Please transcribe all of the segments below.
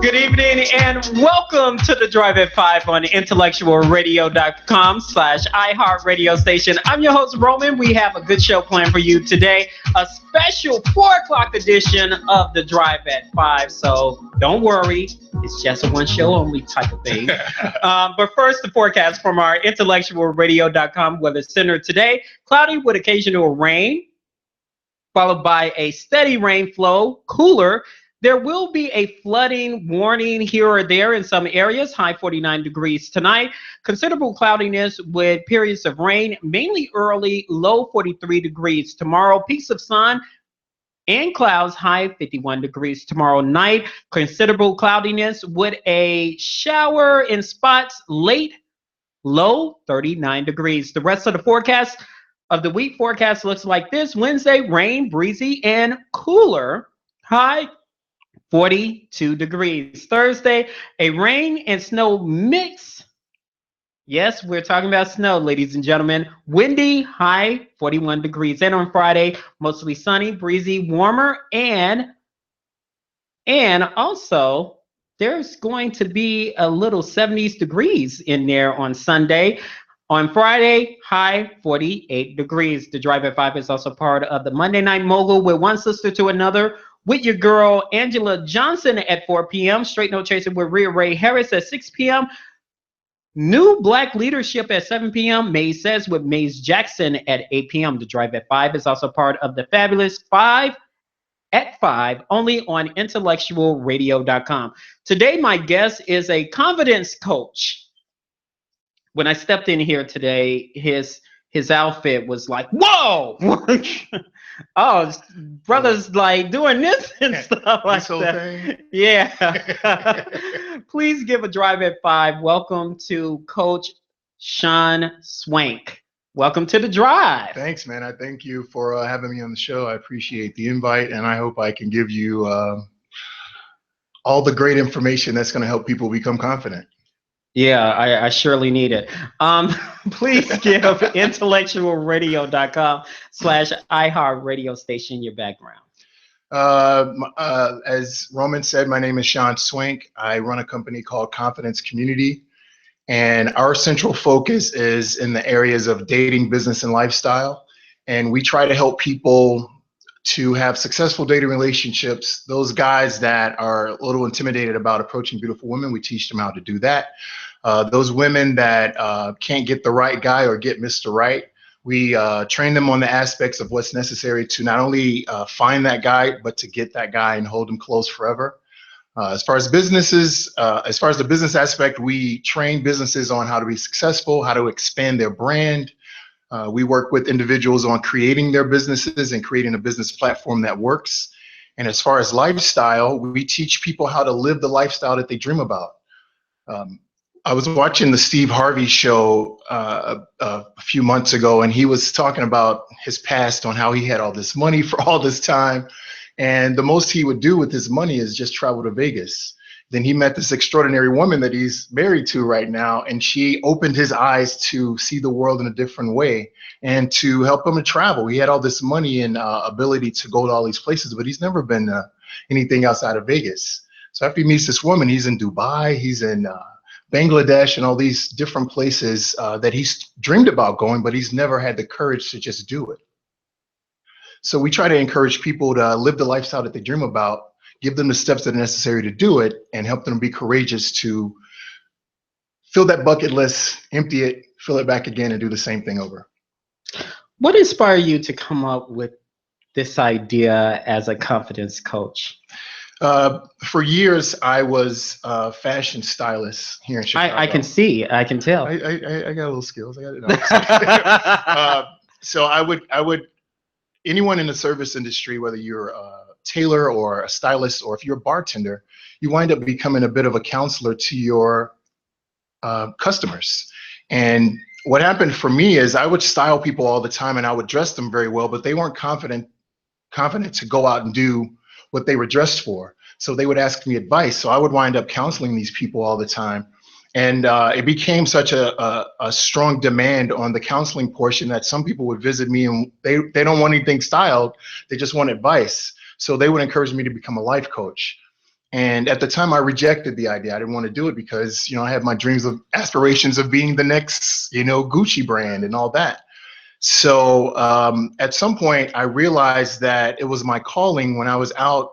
Good evening and welcome to the Drive at 5 on intellectualradio.com/iHeartRadio station. I'm your host, Roman. We have a good show planned for you today, a special 4 o'clock edition of the Drive at 5. So don't worry, it's just a one show only type of thing. But first, the forecast from our intellectualradio.com weather center today: cloudy with occasional rain, followed by a steady rain flow, cooler. There will be a flooding warning here or there in some areas, high 49 degrees tonight. Considerable cloudiness with periods of rain, mainly early, low 43 degrees. Tomorrow, peaks of sun and clouds, high 51 degrees. Tomorrow night, considerable cloudiness with a shower in spots late, low 39 degrees. The rest of the forecast of the week forecast looks like this: Wednesday, rain, breezy, and cooler, high 42 degrees. Thursday, a rain and snow mix. Yes, we're talking about snow, ladies and gentlemen. Windy, high 41 degrees. And on Friday, mostly sunny, breezy, warmer, and also there's going to be a little 70s degrees in there on Sunday. On Friday, high 48 degrees. The Drive at 5 is also part of the Monday Night Mogul with One Sister to Another, with your girl Angela Johnson at 4 p.m. Straight No Chaser with Rhea Ray Harris at 6 p.m. New Black Leadership at 7 p.m. Maze Says with Maze Jackson at 8 p.m. The Drive at 5 is also part of the Fabulous 5 at 5, only on intellectualradio.com. Today, my guest is a confidence coach. When I stepped in here today, his outfit was like, whoa! Oh, brother's like doing this and stuff like that. Thing? Yeah. Please give a Drive at 5. Welcome to Coach Sean Swank. Welcome to the Drive. Thanks, man. I thank you for having me on the show. I appreciate the invite, and I hope I can give you all the great information that's going to help people become confident. Yeah, I surely need it. Please give intellectualradio.com/iHeartRadio station your background. As Roman said, my name is Sean Swank. I run a company called Confidence Community, and our central focus is in the areas of dating, business, and lifestyle. And we try to help people to have successful dating relationships. Those guys that are a little intimidated about approaching beautiful women, we teach them how to do that. Those women that can't get the right guy or get Mr. Right, we train them on the aspects of what's necessary to not only find that guy, but to get that guy and hold him close forever. As far as businesses, as far as the business aspect, we train businesses on how to be successful, how to expand their brand. We work with individuals on creating their businesses and creating a business platform that works. And as far as lifestyle, we teach people how to live the lifestyle that they dream about. I was watching the Steve Harvey show a few months ago, and he was talking about his past, on how he had all this money for all this time. And the most he would do with his money is just travel to Vegas. Then he met this extraordinary woman that he's married to right now, and she opened his eyes to see the world in a different way and to help him to travel. He had all this money and ability to go to all these places, but he's never been anything outside of Vegas. So after he meets this woman, he's in Dubai, he's in Bangladesh, and all these different places that he's dreamed about going, but he's never had the courage to just do it. So we try to encourage people to live the lifestyle that they dream about, give them the steps that are necessary to do it, and help them be courageous to fill that bucket list, empty it, fill it back again, and do the same thing over. What inspired you to come up with this idea as a confidence coach? For years, I was a fashion stylist here in Chicago. I can see, I can tell. I got a little skills. I got it. So I would, anyone in the service industry, whether you're a tailor or a stylist, or if you're a bartender, you wind up becoming a bit of a counselor to your customers. And what happened for me is I would style people all the time, and I would dress them very well, but they weren't confident to go out and do what they were dressed for. So they would ask me advice. So I would wind up counseling these people all the time. And it became such a strong demand on the counseling portion that some people would visit me and they don't want anything styled. They just want advice. So they would encourage me to become a life coach. And at the time I rejected the idea. I didn't want to do it because, I had my dreams of aspirations of being the next, Gucci brand and all that. So at some point I realized that it was my calling when I was out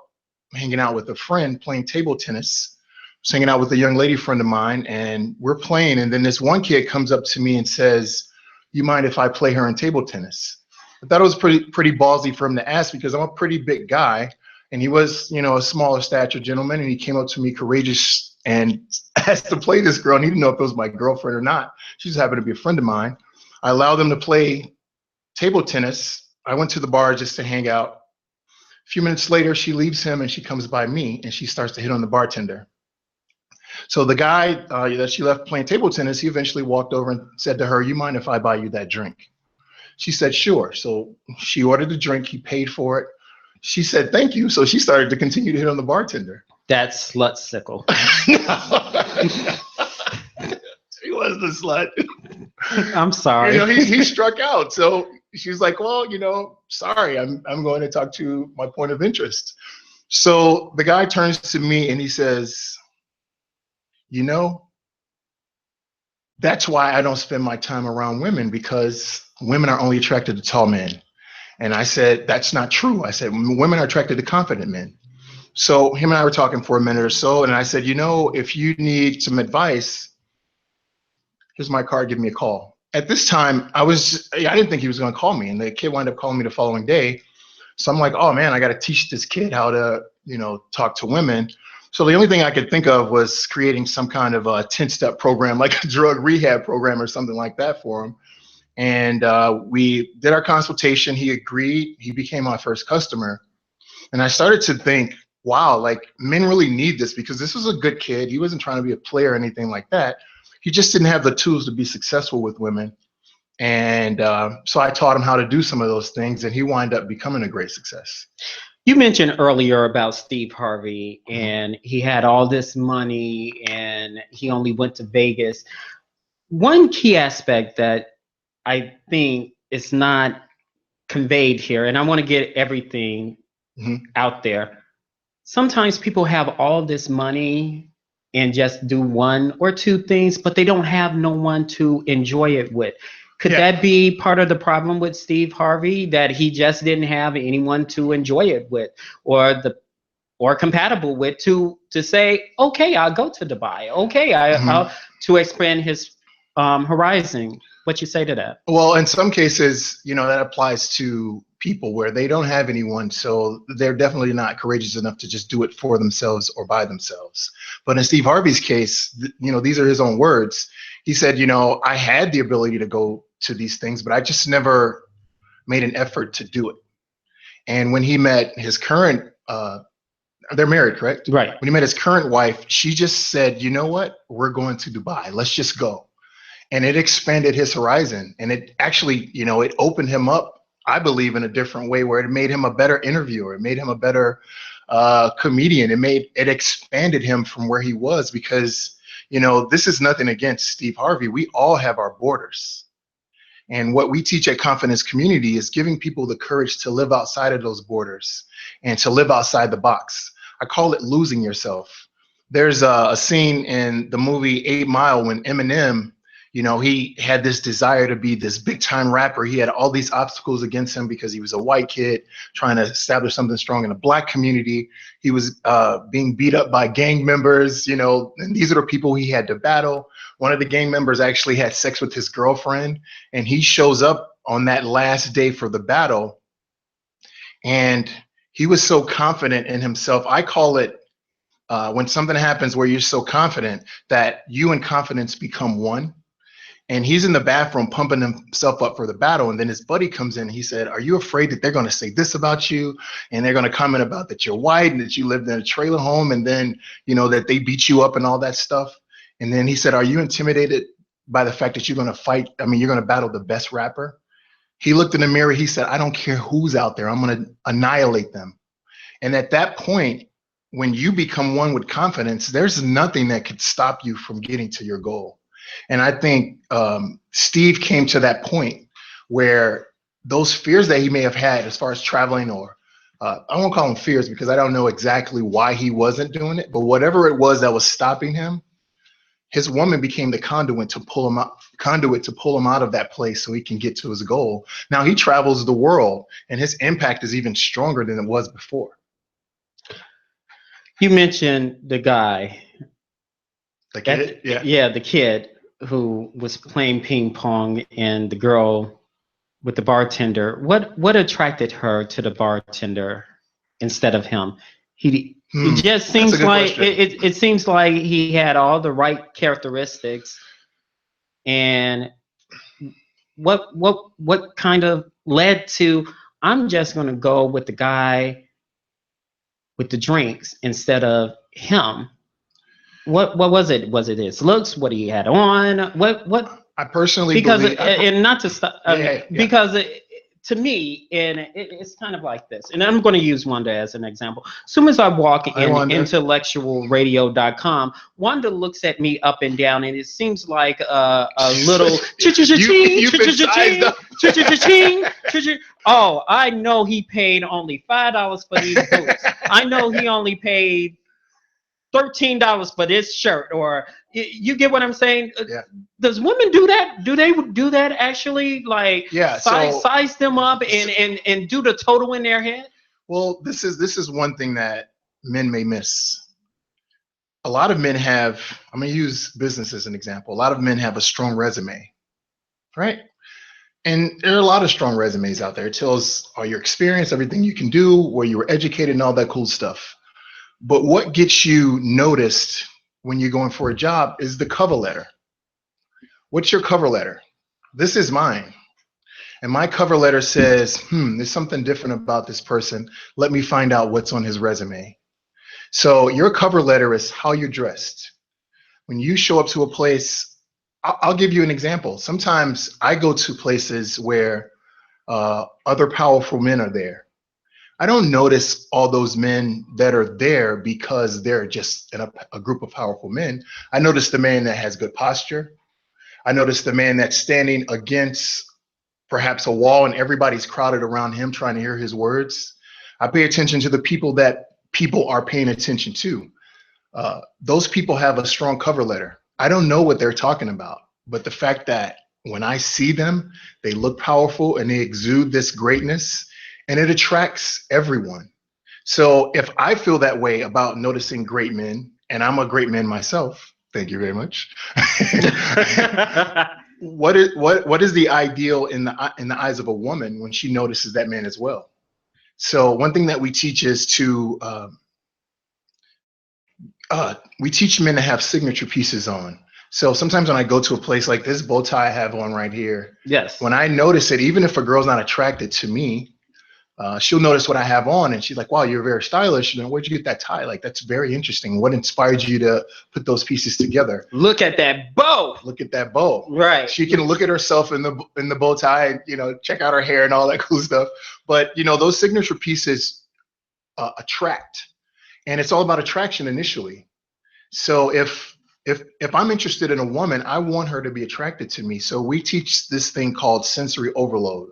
hanging out with a friend playing table tennis. I was hanging out with a young lady friend of mine and we're playing. And then this one kid comes up to me and says, "You mind if I play her in table tennis?" I thought it was pretty ballsy for him to ask because I'm a pretty big guy. And he was, a smaller stature gentleman. And he came up to me courageous and asked to play this girl. And he didn't know if it was my girlfriend or not. She just happened to be a friend of mine. I allowed them to play table tennis. I went to the bar just to hang out. A few minutes later, she leaves him and she comes by me and she starts to hit on the bartender. So the guy that she left playing table tennis, he eventually walked over and said to her, "You mind if I buy you that drink?" She said, "Sure." So she ordered the drink. He paid for it. She said, "Thank you." So she started to continue to hit on the bartender. That's slut sickle. He was the slut. I'm sorry. He struck out. So she's like, "Well, sorry, I'm going to talk to my point of interest." So the guy turns to me and he says, "That's why I don't spend my time around women, because women are only attracted to tall men." And I said, "That's not true." I said, "Women are attracted to confident men." So him and I were talking for a minute or so. And I said, "If you need some advice, here's my card, give me a call." At this time, I didn't think he was going to call me. And the kid wound up calling me the following day. So I'm like, "Oh man, I got to teach this kid how to, talk to women." So the only thing I could think of was creating some kind of a 10-step program, like a drug rehab program or something like that for him. And we did our consultation. He agreed. He became my first customer. And I started to think, wow, like men really need this, because this was a good kid. He wasn't trying to be a player or anything like that. He just didn't have the tools to be successful with women. And so I taught him how to do some of those things, and he wound up becoming a great success. You mentioned earlier about Steve Harvey, and he had all this money and he only went to Vegas. One key aspect that I think is not conveyed here, and I want to get everything out there. Sometimes people have all this money and just do one or two things, but they don't have no one to enjoy it with. Could that be part of the problem with Steve Harvey, that he just didn't have anyone to enjoy it with, or compatible with, to say, okay, I'll go to Dubai. Okay, I'll to expand his horizon. What you say to that? Well, in some cases, that applies to people where they don't have anyone, so they're definitely not courageous enough to just do it for themselves or by themselves. But in Steve Harvey's case, these are his own words. He said, "I had the ability to go to these things, but I just never made an effort to do it." And when he met his current, they're married, correct? Right. When he met his current wife, she just said, "You know what? We're going to Dubai. Let's just go." And it expanded his horizon. And it actually, it opened him up, I believe, in a different way, where it made him a better interviewer. It made him a better comedian. It expanded him from where he was, because, this is nothing against Steve Harvey. We all have our borders. And what we teach at Confidence Community is giving people the courage to live outside of those borders and to live outside the box. I call it losing yourself. There's a scene in the movie 8 Mile when Eminem, he had this desire to be this big time rapper. He had all these obstacles against him because he was a white kid trying to establish something strong in the Black community. He was being beat up by gang members, and these are the people he had to battle. One of the gang members actually had sex with his girlfriend, and he shows up on that last day for the battle. And he was so confident in himself. I call it when something happens where you're so confident that you and confidence become one. And he's in the bathroom pumping himself up for the battle. And then his buddy comes in and he said, "Are you afraid that they're going to say this about you? And they're going to comment about that you're white and that you lived in a trailer home, and then, that they beat you up and all that stuff?" And then he said, "Are you intimidated by the fact that you're going to fight? You're going to battle the best rapper?" He looked in the mirror. He said, "I don't care who's out there. I'm going to annihilate them." And at that point, when you become one with confidence, there's nothing that could stop you from getting to your goal. And I think Steve came to that point where those fears that he may have had as far as traveling, or I won't call them fears because I don't know exactly why he wasn't doing it, but whatever it was that was stopping him, his woman became the conduit to pull him out of that place so he can get to his goal. Now he travels the world and his impact is even stronger than it was before. You mentioned the guy. The kid? Yeah, the kid who was playing ping pong and the girl with the bartender. What attracted her to the bartender instead of him? It just seems like it seems like he had all the right characteristics. And what kind of led to, I'm just going to go with the guy with the drinks instead of him? What was it? Was it his looks? What he had on? What? I personally believe, because and not to stop, because to me, and it's kind of like this, and I'm going to use Wanda as an example. As soon as I walk in intellectualradio.com, Wanda looks at me up and down, and it seems like a little oh, I know he paid only $5 for these boots. I know he only paid $13 for this shirt, or you get what I'm saying? Yeah. Does women do that? Do they do that actually? Like, size them up and do the total in their head? Well, this is one thing that men may miss. A lot of men have, I'm going to use business as an example. A lot of men have a strong resume, right? And there are a lot of strong resumes out there. It tells all your experience, everything you can do, where you were educated, and all that cool stuff. But what gets you noticed when you're going for a job is the cover letter. What's your cover letter? This is mine. And my cover letter says, there's something different about this person. Let me find out what's on his resume. So your cover letter is how you're dressed. When you show up to a place, I'll give you an example. Sometimes I go to places where other powerful men are there. I don't notice all those men that are there because they're just a group of powerful men. I notice the man that has good posture. I notice the man that's standing against perhaps a wall and everybody's crowded around him trying to hear his words. I pay attention to the people that people are paying attention to. Those people have a strong cover letter. I don't know what they're talking about, but the fact that when I see them, they look powerful and they exude this greatness, and it attracts everyone. So if I feel that way about noticing great men, and I'm a great man myself, thank you very much. What is the ideal in the eyes of a woman when she notices that man as well? So one thing that we teach is to we teach men to have signature pieces on. So sometimes when I go to a place like this bow tie I have on right here, yes, when I notice it, even if a girl's not attracted to me, she'll notice what I have on and she's like, wow, you're very stylish. Where'd you get that tie? Like, that's very interesting. What inspired you to put those pieces together? Look at that bow. Look at that bow. Right. She can look at herself in the bow tie, and, check out her hair and all that cool stuff. But, those signature pieces attract, and it's all about attraction initially. So if I'm interested in a woman, I want her to be attracted to me. So we teach this thing called sensory overload.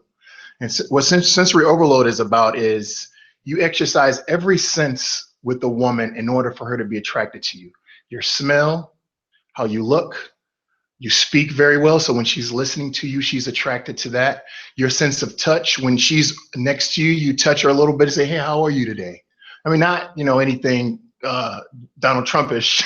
And what sensory overload is about is you exercise every sense with the woman in order for her to be attracted to you. Your smell, how you look, you speak very well. So when she's listening to you, she's attracted to that. Your sense of touch, when she's next to you, you touch her a little bit and say, hey, how are you today? I mean, not, anything Donald Trumpish,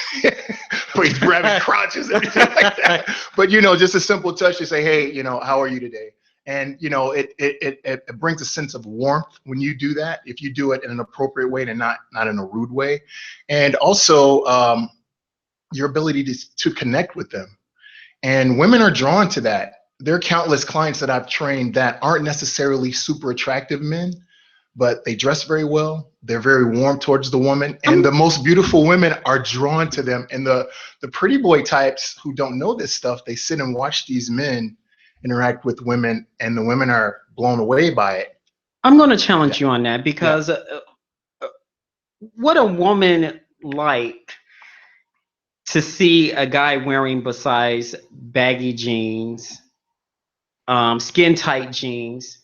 where he's grabbing crotches and everything like that. But, just a simple touch to say, hey, how are you today? And, it brings a sense of warmth when you do that, if you do it in an appropriate way and not in a rude way. And also your ability to connect with them. And women are drawn to that. There are countless clients that I've trained that aren't necessarily super attractive men, but they dress very well. They're very warm towards the woman. And the most beautiful women are drawn to them. And the pretty boy types who don't know this stuff, they sit and watch these men interact with women, and the women are blown away by it. I'm going to challenge you on that because what a woman like to see a guy wearing besides baggy jeans, skin tight jeans,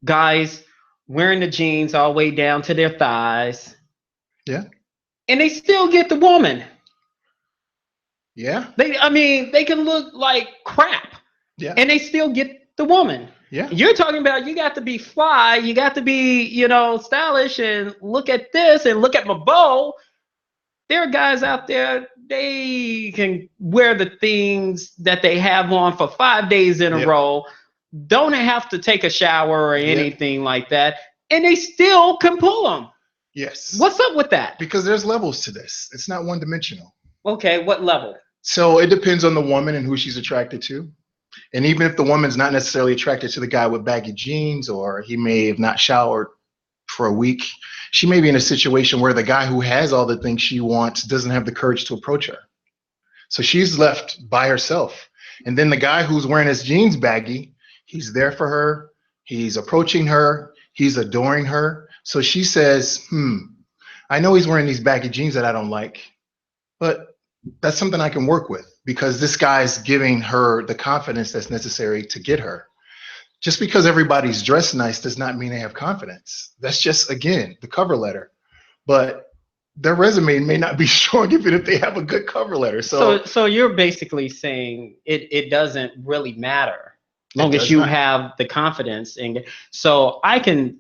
guys wearing the jeans all the way down to their thighs, Yeah. and they still get the woman. Yeah. I mean, they can look like crap, Yeah. and they still get the woman. Yeah. You're talking about you got to be fly, you got to be, stylish, and look at this and look at my bow. There are guys out there, they can wear the things that they have on for 5 days in a Yep. row, don't have to take a shower or Yep. anything like that, and they still can pull them. Yes. What's up with that? Because there's levels to this. It's not one dimensional. Okay, what level? So it depends on the woman and who she's attracted to. And even if the woman's not necessarily attracted to the guy with baggy jeans, or he may have not showered for a week, she may be in a situation where the guy who has all the things she wants doesn't have the courage to approach her. So she's left by herself. And then the guy who's wearing his jeans baggy, he's there for her. He's approaching her. He's adoring her. So she says, I know he's wearing these baggy jeans that I don't like, but that's something I can work with because this guy's giving her the confidence that's necessary to get her. Just because everybody's dressed nice does not mean they have confidence. That's just, again, the cover letter. But their resume may not be strong even if they have a good cover letter. So you're basically saying it doesn't really matter as long as you have the confidence. And so I can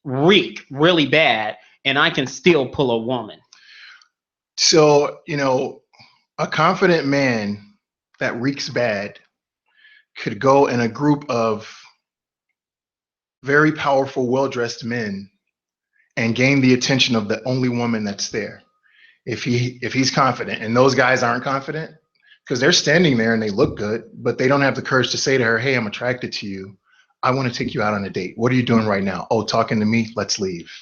reek really bad and I can still pull a woman. So, a confident man that reeks bad could go in a group of very powerful, well-dressed men and gain the attention of the only woman that's there. If he's confident, and those guys aren't confident because they're standing there and they look good, but they don't have the courage to say to her, hey, I'm attracted to you. I want to take you out on a date. What are you doing right now? Oh, talking to me? Let's leave.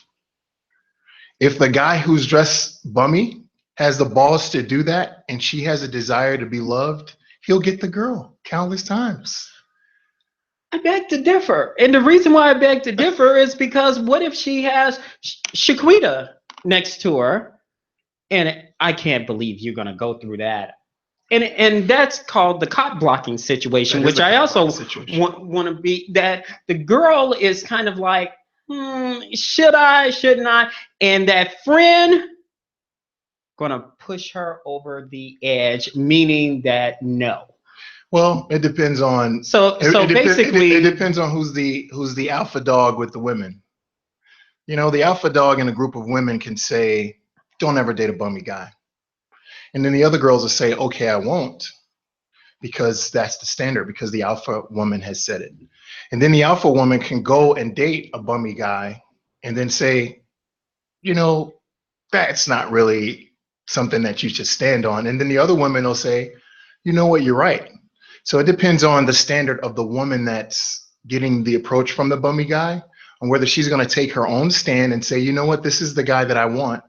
If the guy who's dressed bummy has the balls to do that and she has a desire to be loved, he'll get the girl countless times. I beg to differ. And the reason why I beg to differ is because what if she has Shaquita next to her? And I can't believe you're going to go through that. And that's called the cop blocking situation, which I also want to be, that the girl is kind of like, should I, shouldn't I? And that friend going to push her over the edge, meaning that no. Well, it depends on. Basically, it depends on who's the alpha dog with the women. The alpha dog in a group of women can say, "Don't ever date a bummy guy," and then the other girls will say, "Okay, I won't," because that's the standard. Because the alpha woman has said it, and then the alpha woman can go and date a bummy guy, and then say, that's not really something that you should stand on, and then the other woman will say, "You know what? You're right." So it depends on the standard of the woman that's getting the approach from the bummy guy, on whether she's going to take her own stand and say, you know what, this is the guy that I want.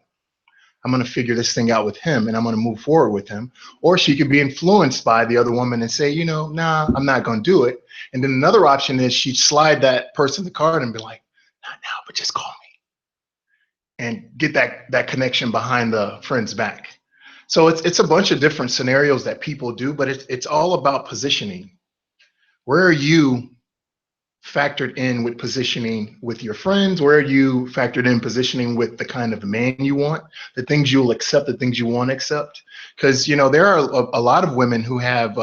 I'm going to figure this thing out with him and I'm going to move forward with him. Or she could be influenced by the other woman and say, nah, I'm not going to do it. And then another option is she'd slide that person the card and be like, not now, but just call me. And get that connection behind the friend's back. So it's a bunch of different scenarios that people do, but it's all about positioning. Where are you factored in with positioning with your friends? Where are you factored in positioning with the kind of man you want, the things you'll accept, the things you won't accept? Because, there are a lot of women who have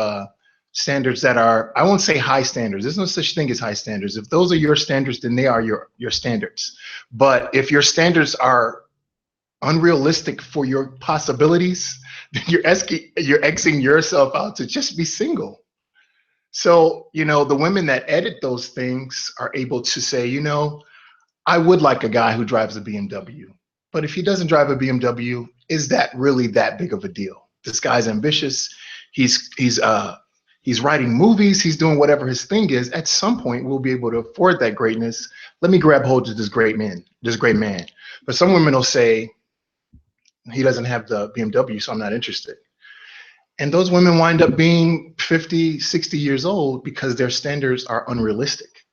standards that are, I won't say high standards. There's no such thing as high standards. If those are your standards, then they are your standards. But if your standards are unrealistic for your possibilities, then you're Xing yourself out to just be single. So, the women that edit those things are able to say, I would like a guy who drives a BMW, but if he doesn't drive a BMW, is that really that big of a deal? This guy's ambitious. He's writing movies. He's doing whatever his thing is. At some point, we'll be able to afford that greatness. Let me grab hold of this great man. But some women will say, he doesn't have the BMW, so I'm not interested. And those women wind up being 50, 60 years old because their standards are unrealistic.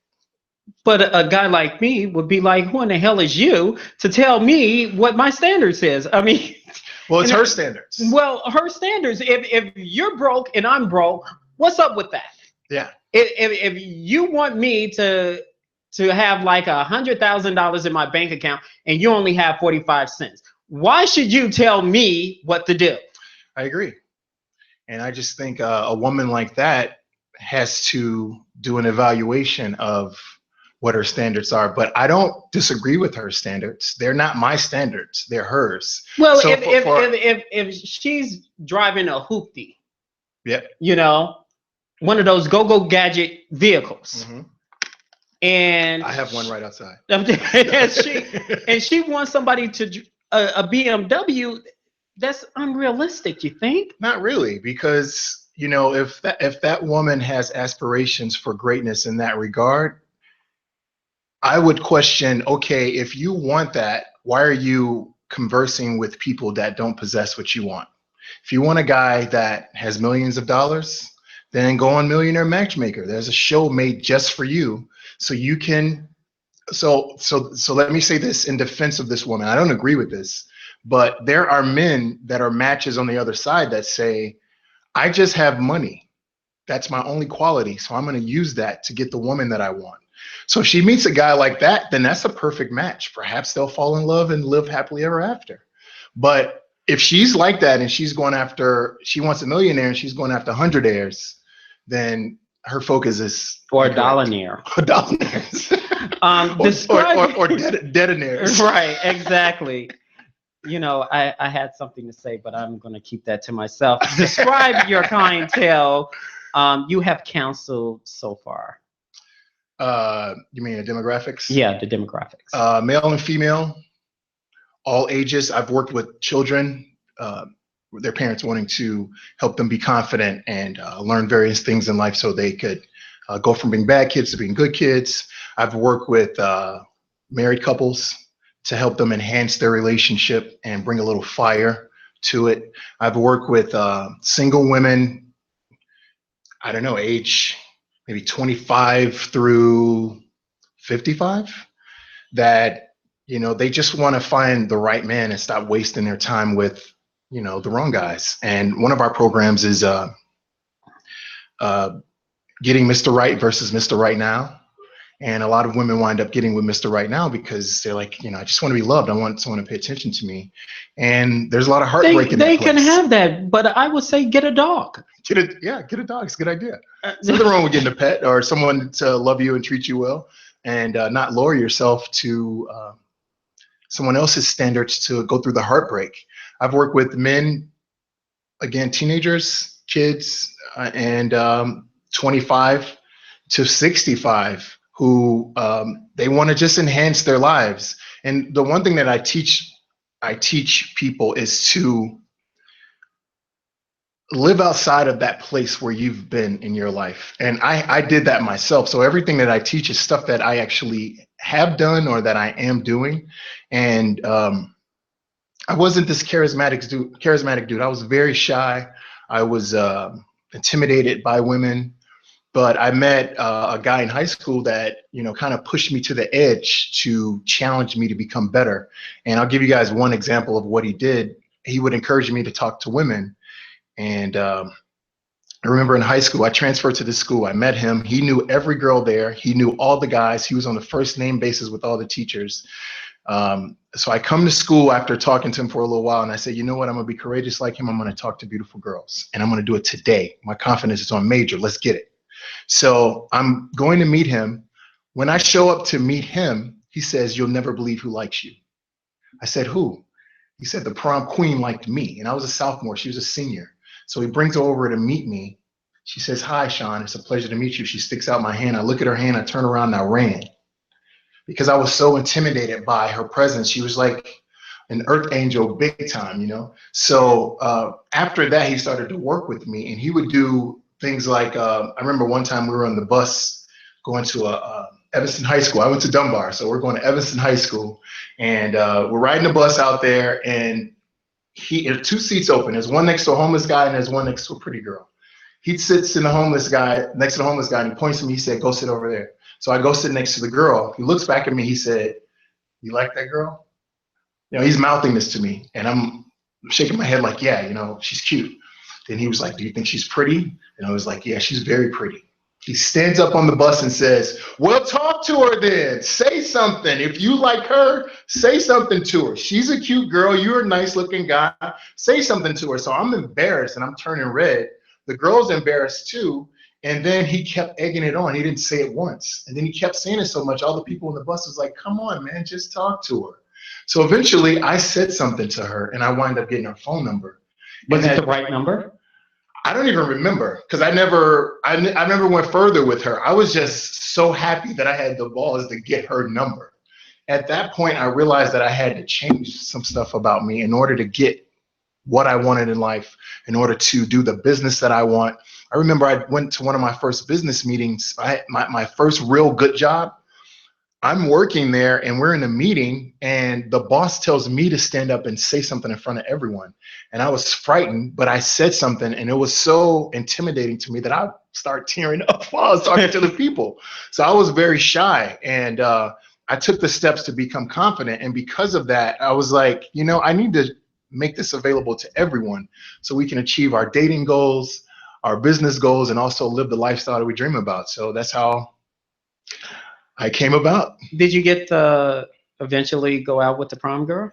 But a guy like me would be like, who in the hell is you to tell me what my standards is? I mean, Well, it's and her standards. well, her standards. If you're broke and I'm broke, what's up with that? Yeah, If you want me to have like $100,000 in my bank account and you only have 45 cents, why should you tell me what to do? I agree. And I just think a woman like that has to do an evaluation of what her standards are. But I don't disagree with her standards. They're not my standards. They're hers. Well, So if she's driving a hoopty, yeah, you know, one of those go-go gadget vehicles, and I have one right outside. and she wants somebody to a BMW, that's unrealistic, you think? Not really, because if that woman has aspirations for greatness in that regard, I would question, okay, if you want that, why are you conversing with people that don't possess what you want? If you want a guy that has millions of dollars, then go on Millionaire Matchmaker. There's a show made just for you, so you can. So let me say this in defense of this woman. I don't agree with this, but there are men that are matches on the other side that say, I just have money. That's my only quality. So I'm going to use that to get the woman that I want. So if she meets a guy like that, then that's a perfect match. Perhaps they'll fall in love and live happily ever after. But if she's like that and she wants a millionaire and she's going after hundredaires, then her focus is or a dollionaire. Or dollionaires. Or deadinaires. Right, exactly. I had something to say, but I'm going to keep that to myself. Describe your clientele you have counseled so far. You mean the demographics? Yeah, the demographics. Male and female, all ages. I've worked with children, their parents wanting to help them be confident and learn various things in life so they could go from being bad kids to being good kids. I've worked with married couples to help them enhance their relationship and bring a little fire to it. I've worked with single women, I don't know, age maybe 25 through 55, that, they just want to find the right man and stop wasting their time with, the wrong guys. And one of our programs is getting Mr. Right versus Mr. Right Now. And a lot of women wind up getting with Mr. Right Now because they're like, I just want to be loved. I want someone to pay attention to me. And there's a lot of heartbreak in that They place. can have that, but I would say get a dog. Get a dog. It's a good idea. There's nothing wrong with getting a pet or someone to love you and treat you well, and not lower yourself to someone else's standards to go through the heartbreak. I've worked with men, again, teenagers, kids, and 25 to 65 who they want to just enhance their lives. And the one thing that I teach people is to live outside of that place where you've been in your life. And I did that myself. So everything that I teach is stuff that I actually have done or that I am doing. And I wasn't this charismatic dude. I was very shy. I was intimidated by women. But I met a guy in high school that, kind of pushed me to the edge to challenge me to become better. And I'll give you guys one example of what he did. He would encourage me to talk to women. And I remember in high school, I transferred to this school. I met him. He knew every girl there. He knew all the guys. He was on the first name basis with all the teachers. So I come to school after talking to him for a little while, and I said, you know what? I'm going to be courageous like him. I'm going to talk to beautiful girls, and I'm going to do it today. My confidence is on major. Let's get it. So I'm going to meet him. When I show up to meet him, he says, you'll never believe who likes you. I said, who? He said, the prom queen liked me. And I was a sophomore. She was a senior. So he brings her over to meet me. She says, hi, Sean. It's a pleasure to meet you. She sticks out my hand. I look at her hand. I turn around and I ran because I was so intimidated by her presence. She was like an earth angel, big time, So after that, he started to work with me, and he would do things like, I remember one time we were on the bus going to Evanston High School. I went to Dunbar, so we're going to Evanston High School, and we're riding the bus out there, and there's two seats open. There's one next to a homeless guy, and there's one next to a pretty girl. He sits next to the homeless guy, and he points to me. He said, go sit over there. So I go sit next to the girl. He looks back at me. He said, "You like that girl?" He's mouthing this to me, and I'm shaking my head like, "Yeah, she's cute." Then he was like, "Do you think she's pretty?" And I was like, "Yeah, she's very pretty." He stands up on the bus and says, "Well, talk to her then. Say something. If you like her, say something to her. She's a cute girl. You're a nice looking guy. Say something to her." So I'm embarrassed and I'm turning red. The girl's embarrassed too. And then he kept egging it on. He didn't say it once. And then he kept saying it so much, all the people in the bus was like, "Come on, man, just talk to her." So eventually I said something to her and I wind up getting her phone number. Was it the right number? I don't even remember because I never went further with her. I was just so happy that I had the balls to get her number. At that point, I realized that I had to change some stuff about me in order to get what I wanted in life, in order to do the business that I want. I remember I went to one of my first business meetings. My first real good job. I'm working there and we're in a meeting and the boss tells me to stand up and say something in front of everyone. And I was frightened, but I said something and it was so intimidating to me that I started tearing up while I was talking to the people. So I was very shy and I took the steps to become confident. And because of that, I was like, I need to make this available to everyone so we can achieve our dating goals, our business goals, and also live the lifestyle that we dream about. So that's how I came about. Did you get to eventually go out with the prom girl?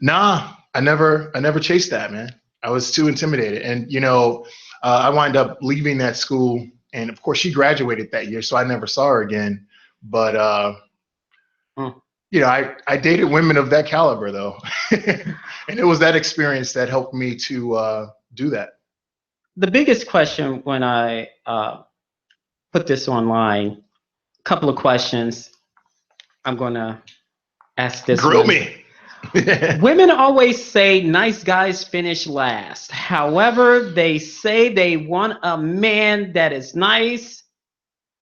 Nah, I never chased that, man. I was too intimidated. And, I wind up leaving that school. And of course, she graduated that year, so I never saw her again. But, I dated women of that caliber, though. And it was that experience that helped me to do that. The biggest question when I put this online, couple of questions. I'm going to ask this Grill one. me. Women always say nice guys finish last. However, they say they want a man that is nice.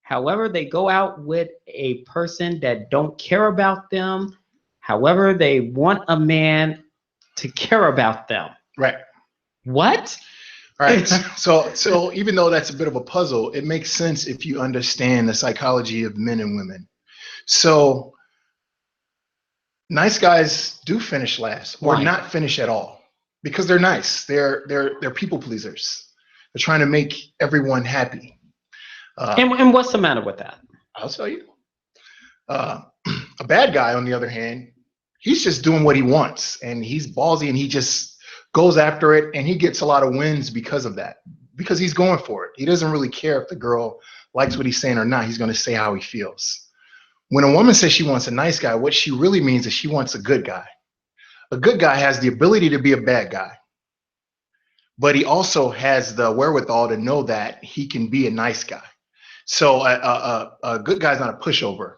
However, they go out with a person that don't care about them. However, they want a man to care about them. Right. What? All right. So even though that's a bit of a puzzle, it makes sense if you understand the psychology of men and women. So nice guys do finish last or not finish at all because they're nice. They're people pleasers. They're trying to make everyone happy. And what's the matter with that? I'll tell you. A bad guy, on the other hand, he's just doing what he wants and he's ballsy and he just goes after it and he gets a lot of wins because of that, because he's going for it. He doesn't really care if the girl likes what he's saying or not. He's going to say how he feels. When a woman says she wants a nice guy, what she really means is she wants a good guy. A good guy has the ability to be a bad guy, but he also has the wherewithal to know that he can be a nice guy. So a good guy's not a pushover.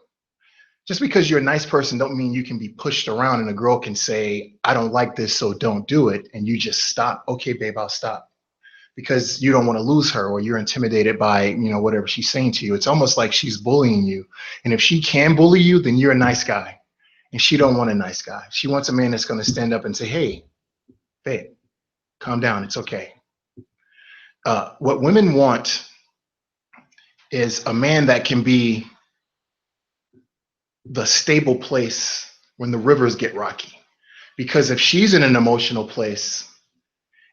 Just because you're a nice person don't mean you can be pushed around and a girl can say, "I don't like this, so don't do it." And you just stop. "Okay, babe, I'll stop." Because you don't want to lose her or you're intimidated by, whatever she's saying to you. It's almost like she's bullying you. And if she can bully you, then you're a nice guy. And she don't want a nice guy. She wants a man that's going to stand up and say, "Hey, babe, calm down. It's okay." What women want is a man that can be the stable place when the rivers get rocky. Because if she's in an emotional place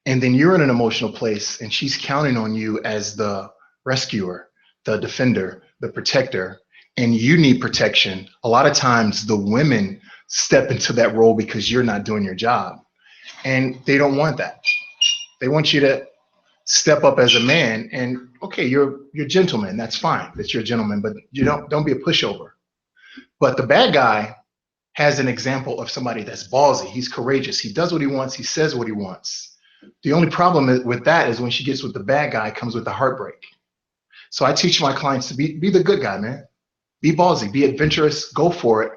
and then you're in an emotional place and she's counting on you as the rescuer, the defender, the protector, and you need protection, a lot of times the women step into that role because you're not doing your job. And they don't want that. They want you to step up as a man and, okay, you're a gentleman. That's fine. That you're a gentleman, but you don't be a pushover. But the bad guy has an example of somebody that's ballsy. He's courageous. He does what he wants. He says what he wants. The only problem with that is when she gets with the bad guy, it comes with the heartbreak. So I teach my clients to be the good guy, man. Be ballsy, be adventurous, go for it,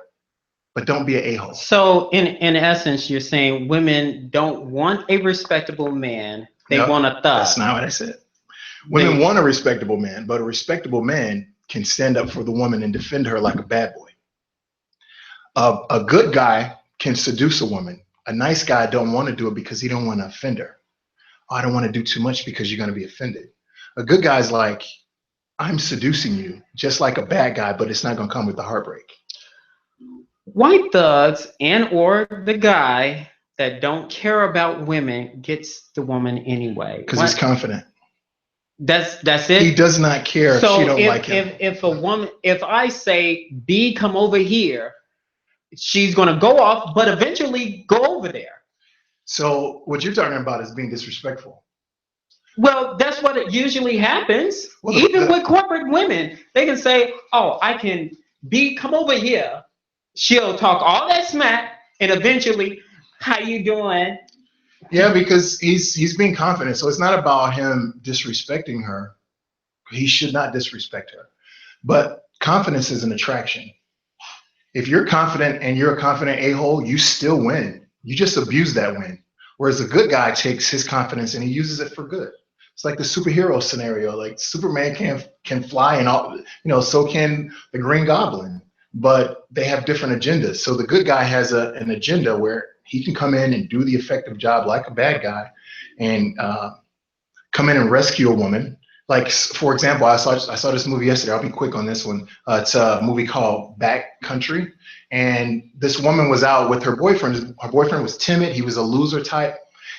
but don't be an a-hole. So in essence, you're saying women don't want a respectable man. They want a thug. That's not what I said. Women want a respectable man, but a respectable man can stand up for the woman and defend her like a bad boy. A good guy can seduce a woman. A nice guy don't want to do it because he don't want to offend her. "Oh, I don't want to do too much because you're going to be offended." A good guy's like, I'm seducing you just like a bad guy, but it's not going to come with the heartbreak. White thugs and or the guy that don't care about women gets the woman anyway. Because he's confident. That's He it. does not care if she don't like him. If a woman, if I say B, come over here, she's gonna go off, but eventually go over there. So what you're talking about is being disrespectful. Well, that's what it usually happens. Well, even with corporate women, they can say, "Oh, I can B, come over here." She'll talk all that smack, and eventually, how you doing? Yeah, because he's being confident. So it's not about him disrespecting her. He should not disrespect her. But confidence is an attraction. If you're confident and you're a confident a-hole, you still win. You just abuse that win. Whereas a good guy takes his confidence and he uses it for good. It's like the superhero scenario. Like Superman can fly and all, so can the Green Goblin. But they have different agendas. So the good guy has an agenda where he can come in and do the effective job like a bad guy and come in and rescue a woman. Like, for example, I saw this movie yesterday. I'll be quick on this one. It's a movie called Back Country. And this woman was out with her boyfriend. Her boyfriend was timid. He was a loser type.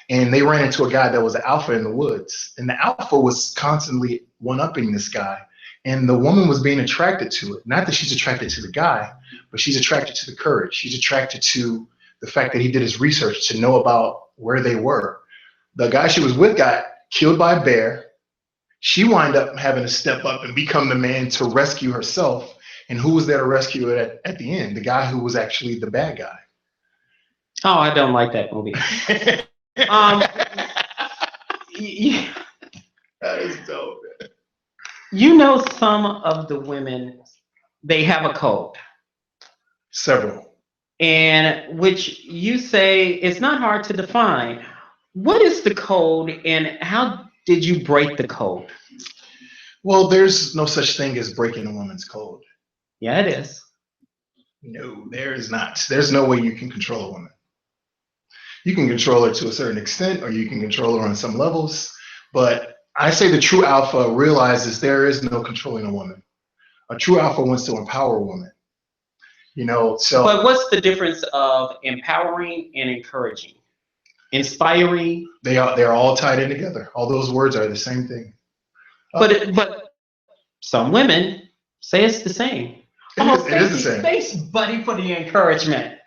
And they ran into a guy that was an alpha in the woods. And the alpha was constantly one-upping this guy. And the woman was being attracted to it. Not that she's attracted to the guy, but she's attracted to the courage. She's attracted to the fact that he did his research to know about where they were. The guy she was with got killed by a bear. She wound up having to step up and become the man to rescue herself. And who was there to rescue her at the end? The guy who was actually the bad guy. Oh, I don't like that movie. That is dope. You know, some of the women, they have a code. Several. And which you say it's not hard to define. What is the code and how did you break the code? Well, there's no such thing as breaking a woman's code. Yeah, it is. No, there is not. There's no way you can control a woman. You can control her to a certain extent, or you can control her on some levels. But I say the true alpha realizes there is no controlling a woman. A true alpha wants to empower a woman. So. But what's the difference of empowering and encouraging? Inspiring? They're all tied in together. All those words are the same thing. But some women say it's the same. It is the same. Thanks, buddy, for the encouragement.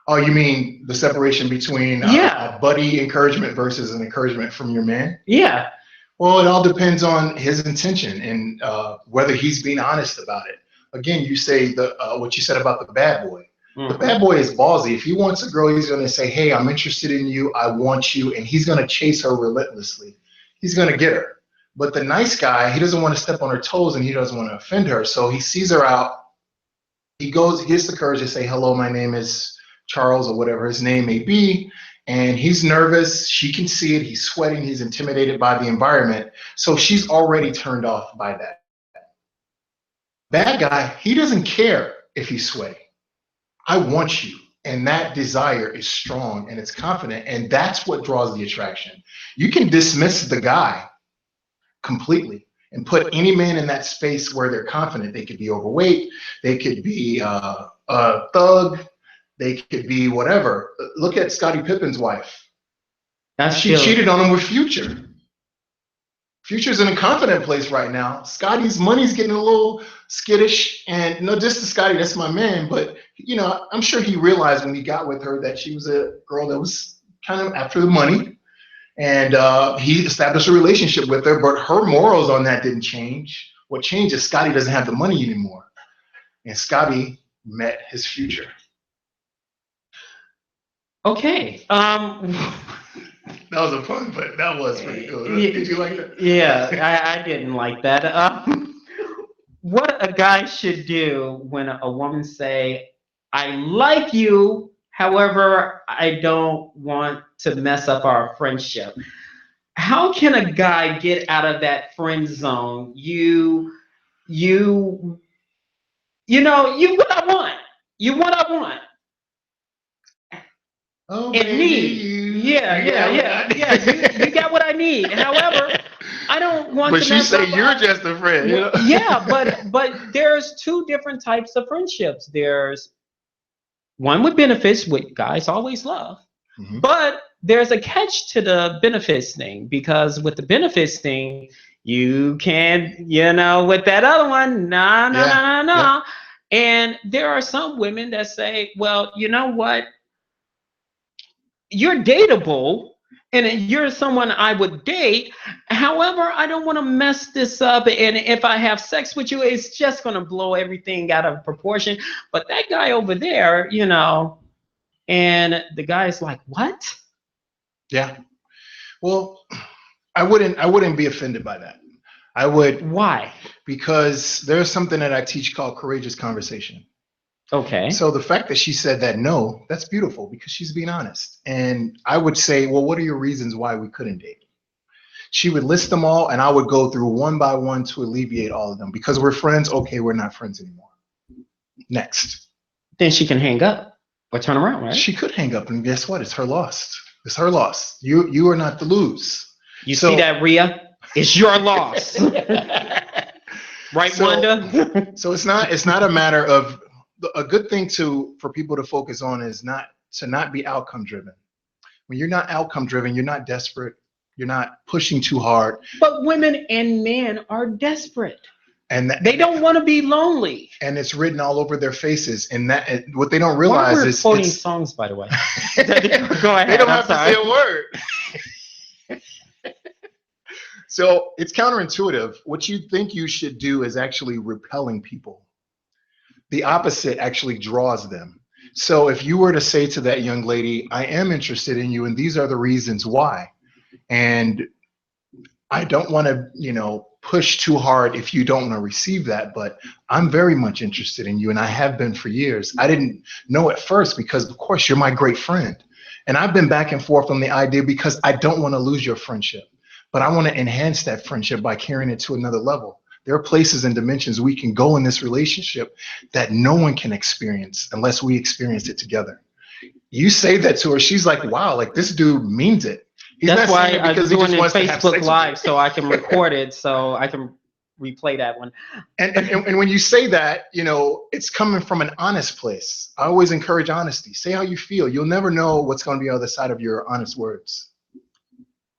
Oh, you mean the separation between a buddy encouragement versus an encouragement from your man? Yeah. Well, it all depends on his intention and whether he's being honest about it. Again, you say what you said about the bad boy. Mm-hmm. The bad boy is ballsy. If he wants a girl, he's going to say, hey, I'm interested in you. I want you. And he's going to chase her relentlessly. He's going to get her. But the nice guy, he doesn't want to step on her toes and he doesn't want to offend her. So he sees her out. He gets the courage to say, hello, my name is Charles, or whatever his name may be. And he's nervous. She can see it. He's sweating. He's intimidated by the environment. So she's already turned off by that. Bad guy, he doesn't care if he's sweating. I want you. And that desire is strong and it's confident. And that's what draws the attraction. You can dismiss the guy completely and put any man in that space where they're confident. They could be overweight. They could be a thug. They could be whatever. Look at Scottie Pippen's wife. She cheated on him with Future. Future's in a confident place right now. Scottie's money's getting a little skittish. And no diss to Scottie, that's my man. But, I'm sure he realized when he got with her that she was a girl that was kind of after the money. And he established a relationship with her, but her morals on that didn't change. What changed is Scottie doesn't have the money anymore. And Scottie met his future. Okay. That was a fun, but that was pretty cool. Did you like that? Yeah, I didn't like that. What a guy should do when a woman say, I like you, however, I don't want to mess up our friendship. How can a guy get out of that friend zone? You what I want. You what I want. Oh, and baby, need. Yeah. You got what I need. However, I don't want But to you mess say up you're just a friend. You know? Yeah, but there's two different types of friendships. There's one with benefits, which guys always love, Mhm. but there's a catch to the benefits thing, because with the benefits thing, you can, with that other one, no, no, Yeah. no, no, Yeah. no. And there are some women that say, well, you know what? You're dateable and you're someone I would date. However, I don't want to mess this up. And if I have sex with you, it's just going to blow everything out of proportion. But that guy over there, and the guy's like, what? Yeah. Well, I wouldn't be offended by that. I would, Why? because there's something that I teach called courageous conversation. Okay. So the fact that she said that no, that's beautiful because she's being honest. And I would say, well, what are your reasons why we couldn't date? She would list them all, and I would go through one by one to alleviate all of them. Because we're friends, okay, we're not friends anymore. Next. Then she can hang up or turn around, right? She could hang up, and guess what? It's her loss. It's her loss. You are not the lose. You see that, Rhea? It's your loss. Right, So- Wanda? So it's not a matter of, a good thing for people to focus on is not be outcome driven. When you're not outcome driven, you're not desperate, you're not pushing too hard, But women and men are desperate. and They don't want to be lonely. and it's written all over their faces. And that, what they don't Why realize we're is quoting it's, songs, by the way. Go ahead. they don't I'm have sorry. to say a word. So it's counterintuitive. What you think you should do is actually repelling people. The opposite actually draws them. So if you were to say to that young lady, I am interested in you, and these are the reasons why, and I don't want to, push too hard if you don't want to receive that, but I'm very much interested in you, and I have been for years. I didn't know at first because, of course, you're my great friend. And I've been back and forth on the idea because I don't want to lose your friendship, but I want to enhance that friendship by carrying it to another level. There are places and dimensions we can go in this relationship that no one can experience unless we experience it together. You say that to her, she's like, wow, like this dude means it. He's That's not why saying it I'm because he doing just it wants to have Facebook sex Live with so I can record it so I can replay that one. you. And when you say that, it's coming from an honest place. I always encourage honesty. Say how you feel. You'll never know what's going to be on the other side of your honest words.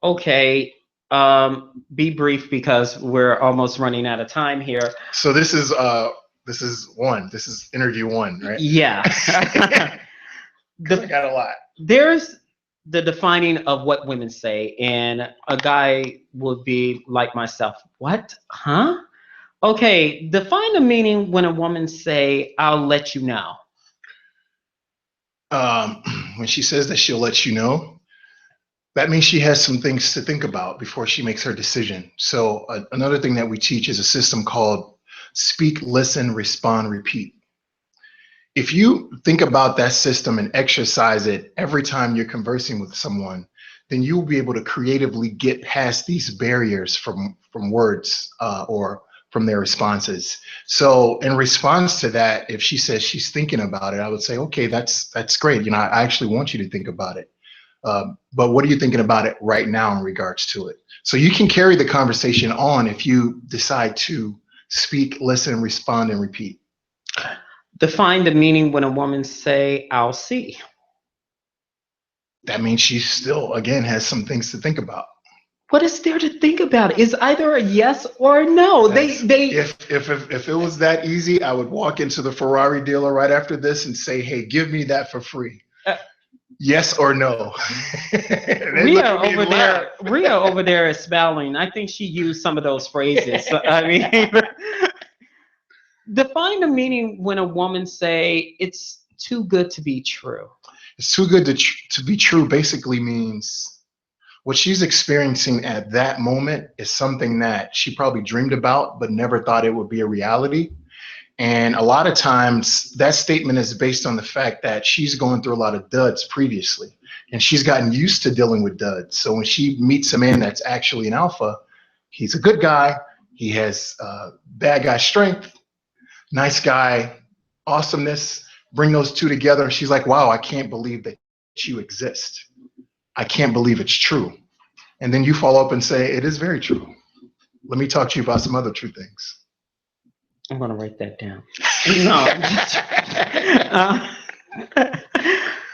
Okay. Be brief because we're almost running out of time here. So this is interview one, right? Yeah. 'Cause I got a lot. There's the defining of what women say, and a guy would be like myself. What? Huh? Okay, define the meaning when a woman say, I'll let you know. When she says that she'll let you know, that means she has some things to think about before she makes her decision. So another thing that we teach is a system called speak, listen, respond, repeat. If you think about that system and exercise it every time you're conversing with someone, then you'll be able to creatively get past these barriers from words or from their responses. So in response to that, if she says she's thinking about it, I would say, okay, that's great. I actually want you to think about it. But what are you thinking about it right now in regards to it? So you can carry the conversation on if you decide to speak, listen, respond, and repeat. Define the meaning when a woman say, I'll see. That means she still, again, has some things to think about. What is there to think about? It's either a yes or a no. If it was that easy, I would walk into the Ferrari dealer right after this and say, hey, give me that for free. Yes or no. Rhea over there is smiling. I think she used some of those phrases. I mean, define the meaning when a woman say it's too good to be true. It's too good to be true basically means what she's experiencing at that moment is something that she probably dreamed about but never thought it would be a reality. And a lot of times that statement is based on the fact that she's going through a lot of duds previously, and she's gotten used to dealing with duds. So when she meets a man that's actually an alpha, he's a good guy, he has bad guy strength, nice guy awesomeness, bring those two together, and she's like, wow, I can't believe that you exist. I can't believe it's true. And then you follow up and say, it is very true. let me talk to you about some other true things. I'm gonna write that down. No.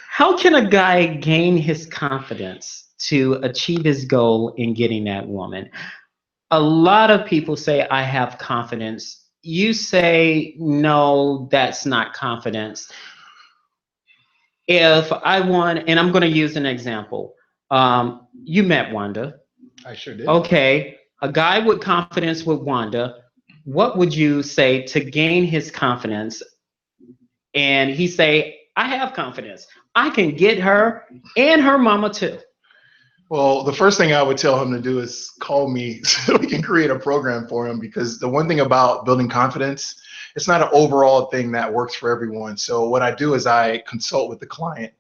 How can a guy gain his confidence to achieve his goal in getting that woman? A lot of people say, I have confidence. You say, no, that's not confidence. If I want, and I'm going to use an example. You met Wanda. I sure did. Okay. A guy with confidence with Wanda, what would you say to gain his confidence? And he say, I have confidence. I can get her and her mama too. Well, the first thing I would tell him to do is call me so we can create a program for him, because the one thing about building confidence, it's not an overall thing that works for everyone. So what I do is I consult with the client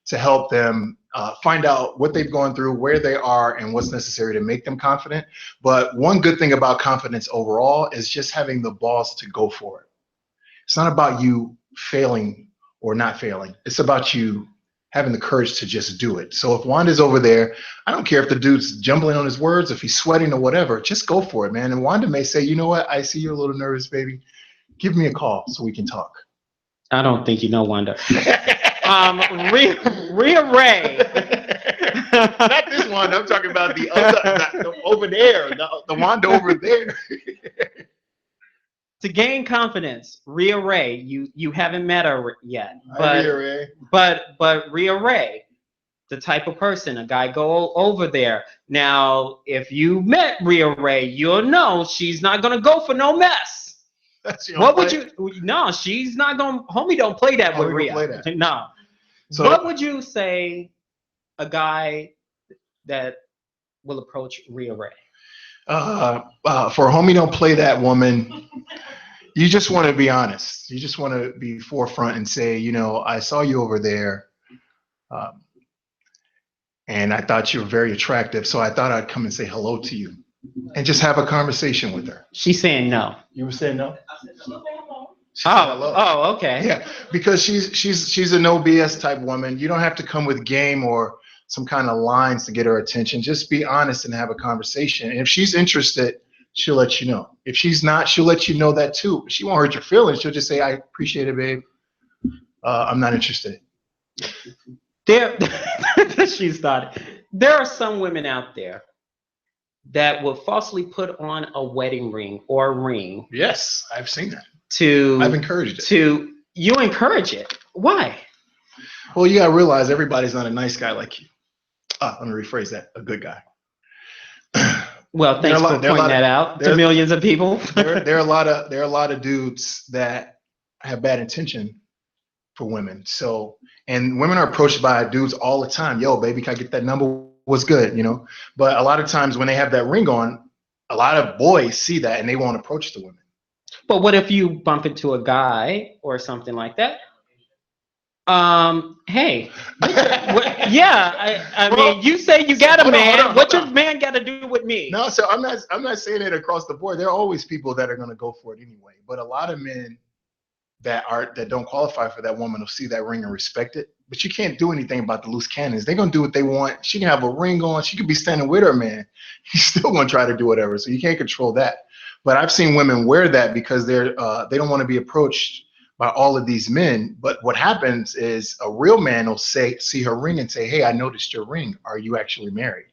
to help them find out what they've gone through, where they are, and what's necessary to make them confident. But one good thing about confidence overall is just having the balls to go for it. It's not about you failing or not failing. It's about you having the courage to just do it. So if Wanda's over there, I don't care if the dude's jumbling on his words, if he's sweating or whatever, just go for it, man. And Wanda may say, you know what? I see you're a little nervous, baby. Give me a call so we can talk. I don't think you know Wanda. Rhea Ray. Not this Wanda. I'm talking about the other, over there, the Wanda over there. To gain confidence, Rhea Ray, you haven't met her yet, but Rhea Ray. but Rhea Ray, the type of person, a guy go over there. Now, if you met Rhea Ray, you'll know she's not gonna go for no mess. What would you? No, she's not gonna. Homie, don't play that with Rhea. Play that. No. So, what would you say a guy that will approach Rhea Ray? For homie, don't play that woman. You just want to be honest. You just want to be forefront and say, you know, I saw you over there, and I thought you were very attractive, so I thought I'd come and say hello to you, and just have a conversation with her. She's saying no. You were saying no? Oh, okay. Yeah, because she's a no BS type woman. You don't have to come with game or some kind of lines to get her attention. Just be honest and have a conversation. And if she's interested, she'll let you know. If she's not, she'll let you know that too. She won't hurt your feelings. She'll just say, I appreciate it, babe. I'm not interested. She started. There are some women out there that will falsely put on a wedding ring or a ring. Yes, I've seen that. I've encouraged it. You encourage it. Why? Well, you gotta realize everybody's not a nice guy like you. Let me rephrase that. A good guy. Well, thanks for pointing that out to millions of people. there are a lot of dudes that have bad intention for women. So, and women are approached by dudes all the time. Yo, baby, can I get that number? What's good? You know. But a lot of times when they have that ring on, a lot of boys see that and they won't approach the women. But what if you bump into a guy or something like that? Hey, I mean, you say you got a man. What your man got to do with me? No, so I'm not saying it across the board. There are always people that are going to go for it anyway. But a lot of men that don't qualify for that woman will see that ring and respect it. But you can't do anything about the loose cannons. They're going to do what they want. She can have a ring on. She could be standing with her man. He's still going to try to do whatever. So you can't control that. But I've seen women wear that because they don't want to be approached by all of these men. But what happens is a real man will see her ring and say, hey, I noticed your ring. Are you actually married?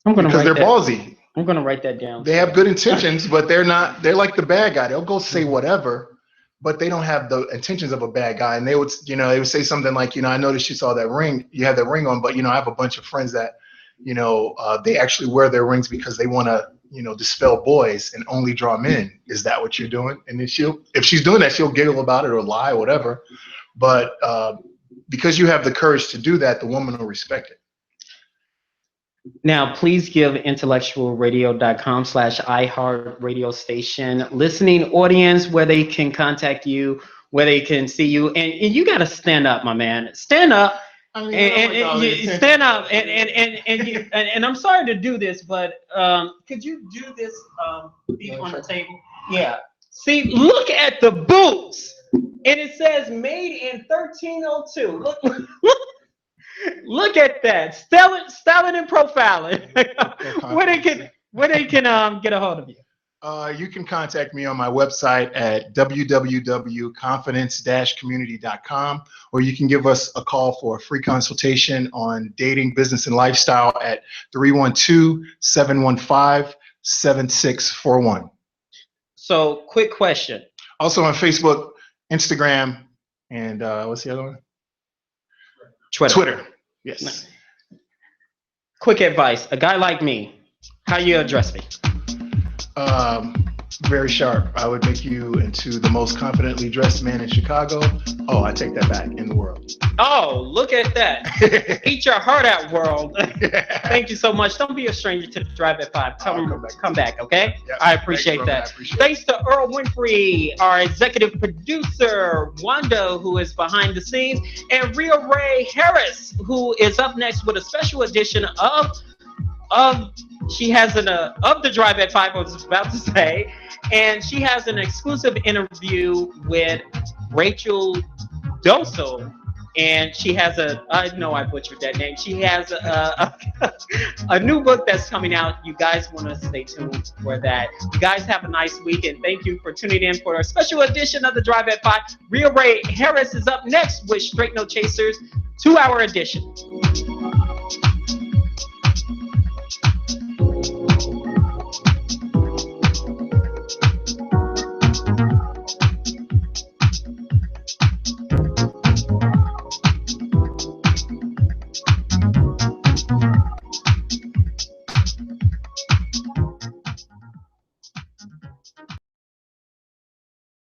Because they're ballsy. I'm going to write that down. They have good intentions, but they're like the bad guy. They'll go say whatever, but they don't have the intentions of a bad guy. And they would say something like, I noticed you saw that ring. You had that ring on, but, I have a bunch of friends that, they actually wear their rings because they want to, dispel boys and only draw men. Is that what you're doing? And then if she's doing that, she'll giggle about it or lie or whatever. But because you have the courage to do that, the woman will respect it. Now, please give intellectualradio.com/iHeart radio station listening audience where they can contact you, where they can see you. And you got to stand up, my man. Stand up. Stand up, and I'm sorry to do this, but could you do this feet on the table? Yeah. See, look at the boots, and it says made in 1302. Look at that. Styling and profiling. where they can get a hold of you? You can contact me on my website at www.confidence-community.com, or you can give us a call for a free consultation on dating, business, and lifestyle at 312-715-7641. So, quick question. Also on Facebook, Instagram, and what's the other one? Twitter. Yes. Quick advice. A guy like me, how you address me? Very sharp. I would make you into the most confidently dressed man in Chicago. Oh, I take that back, in the world. Oh, look at that. Eat your heart out, world. Thank you so much. Don't be a stranger to the Drive at 5. Come back, okay? Yep. I appreciate that. Thanks to Earl Winfrey, our executive producer, Wanda, who is behind the scenes, and Rhea Ray Harris, who is up next with a special edition of the Drive at 5, I was about to say, and she has an exclusive interview with Rachel Doso, and she has I know I butchered that name. She has a new book that's coming out. You guys want to stay tuned for that. You guys have a nice week, and thank you for tuning in for a special edition of the Drive at 5. Rhea Ray Harris is up next with Straight No Chasers 2-hour edition.